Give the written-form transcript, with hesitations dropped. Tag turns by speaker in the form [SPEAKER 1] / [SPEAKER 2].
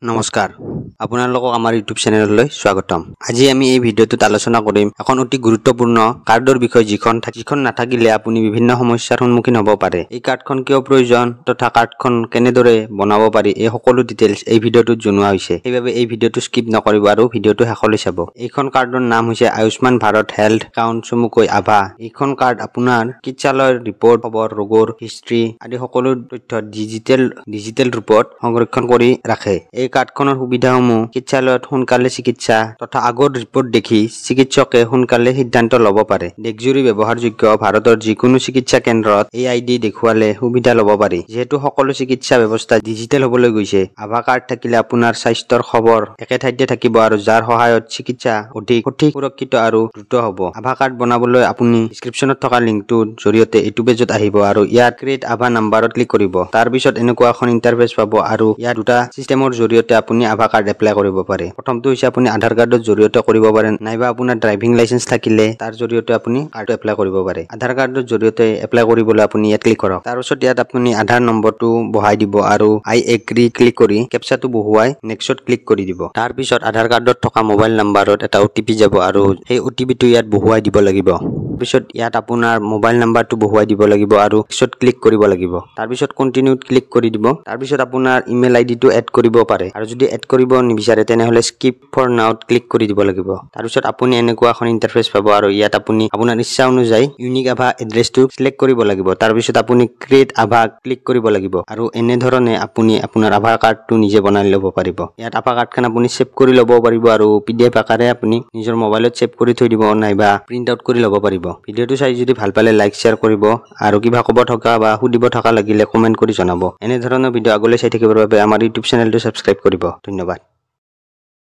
[SPEAKER 1] নমস্কাৰ আপোনালোকক আমাৰ ইউটিউব চেনেললৈ স্বাগতম। আজি আমি এই ভিডিঅ'টোত আলোচনা কৰিম এখন অতি গুৰুত্বপূৰ্ণ কাৰ্ডৰ বিষয় যিখন নাথাকিলে আপুনি বিভিন্ন সমস্যাৰ সন্মুখীন হ'ব পাৰে। এই কাৰ্ডখন কিয় প্ৰয়োজন তথা কাৰ্ডখন কেনেদৰে বনাব পাৰি এই সকলো ডিটেইলছ এই ভিডিঅ'টোত জনোৱা হৈছে। সেইবাবে এই ভিডিঅ'টো স্কিপ নকৰিব আৰু ভিডিঅ'টো শেষলৈ চাব। এইখন কাৰ্ডৰ নাম হৈছে আয়ুষ্মান ভাৰত হেল্থ একাউণ্ট চমুকৈ আভা। এইখন কাৰ্ড আপোনাৰ চিকিৎসালয়ৰ ৰিপৰ্ট, খবৰ, ৰোগৰ হিষ্ট্ৰী আদি সকলো তথ্য ডিজিটেল ৰূপত সংৰক্ষণ কৰি ৰাখে। এই কাৰ্ডখনৰ সুবিধাসমূহ চিকিৎসালয়ত সোনকালে চিকিৎসা তথা আগৰ ৰিপৰ্ট দেখি চিকিৎসকে সোনকালে সিদ্ধান্ত ল'ব পাৰে। দেশজুৰি ব্যৱহাৰযোগ্য ভাৰতৰ যিকোনো চিকিৎসা কেন্দ্ৰত এই আইডি দেখুৱালে সুবিধা ল'ব পাৰি। যিহেতু সকলো চিকিৎসা ব্যৱস্থা ডিজিটেল হ'বলৈ গৈছে, আভা কাৰ্ড থাকিলে আপোনাৰ স্বাস্থ্যৰ খবৰ একে ঠাইতে থাকিব আৰু যাৰ সহায়ত চিকিৎসা অধিক সঠিক, সুৰক্ষিত আৰু দ্ৰুত হ'ব। আভা কাৰ্ড বনাবলৈ আপুনি ডেছক্ৰিপশ্যনত থকা লিংকটোৰ জৰিয়তে এইটো পেজত আহিব আৰু ইয়াত ক্ৰিয়েট আভা নাম্বাৰত ক্লিক কৰিব। তাৰ পিছত এনেকুৱা এখন ইণ্টাৰফেচ পাব আৰু ইয়াত দুটা চিষ্টেমৰ জৰিয়তে আপুনি আভা কাৰ্ড এপ্লাই কৰিব পাৰে। প্ৰথমটো হৈছে আপুনি আধাৰ কাৰ্ডৰ জৰিয়তে কৰিব পাৰে, নাইবা আপোনাৰ ড্ৰাইভিং লাইসেন্স থাকিলে তাৰ জৰিয়তে আপুনি কাৰ্ড এপ্লাই কৰিব পাৰে। আধাৰ কাৰ্ডৰ জৰিয়তে এপ্লাই কৰিবলৈ আপুনি ইয়াত ক্লিক কৰক। তাৰ পিছত ইয়াত আপুনি আধাৰ নম্বৰটো বহাই দিব আৰু আই এগ্ৰি ক্লিক কৰি কেপচাটো বহুৱাই নেক্সটত ক্লিক কৰি দিব। তাৰ পিছত আধাৰ কাৰ্ডত থকা মোবাইল নাম্বাৰত এটা OTP যাব আৰু সেই OTPটো ইয়াত বহুৱাই দিব লাগিব। পিছত ইয়াত আপোনাৰ মোবাইল নাম্বাৰটো বহুৱাই দিব লাগিব আৰু নেক্সটত ক্লিক কৰিব লাগিব। তাৰ পিছত কন্টিনিউত ক্লিক কৰি দিব। তাৰ পিছত আপোনাৰ ইমেইল আইডিটো এড কৰিব পাৰে আৰু যদি এড কৰিব নিবিচাৰে তেনেহলে স্কিপ ফৰ নাওত ক্লিক কৰি দিব লাগিব। তাৰ পিছত আপুনি এনেকুৱা এখন ইণ্টাৰফেচ পাব আৰু ইয়াত আপুনি আপোনাৰ ইচ্ছা অনুযায়ী ইউনিক আভা এড্ৰেছটো সিলেক্ট কৰিব লাগিব। তাৰ পিছত আপুনি ক্ৰিয়েট আভা ক্লিক কৰিব লাগিব আৰু এনেধৰণে আপুনি আপোনাৰ আভা কাৰ্ডটো নিজে বনাই ল'ব পাৰিব। ইয়াত আভা কাৰ্ডখন আপুনি সেভ কৰি ল'ব পাৰিব আৰু PDF আকাৰে আপুনি নিজৰ মোবাইলত সেভ কৰি থৈ দিব নাইবা প্ৰিন্ট আউট কৰি ল'ব পাৰিব। ভিডিঅ'টো চাই যদি ভাল পালে লাইক শ্বেয়াৰ কৰিব আৰু কিবা ক'ব থকা বা সুধিব থকা লাগিলে কমেন্ট কৰি জনাব। এনেধৰণৰ ভিডিঅ' আগলৈ চাই থাকিবৰ বাবে আমাৰ ইউটিউব চেনেলটো সাবস্ক্ৰাইব কৰিব। ধন্যবাদ।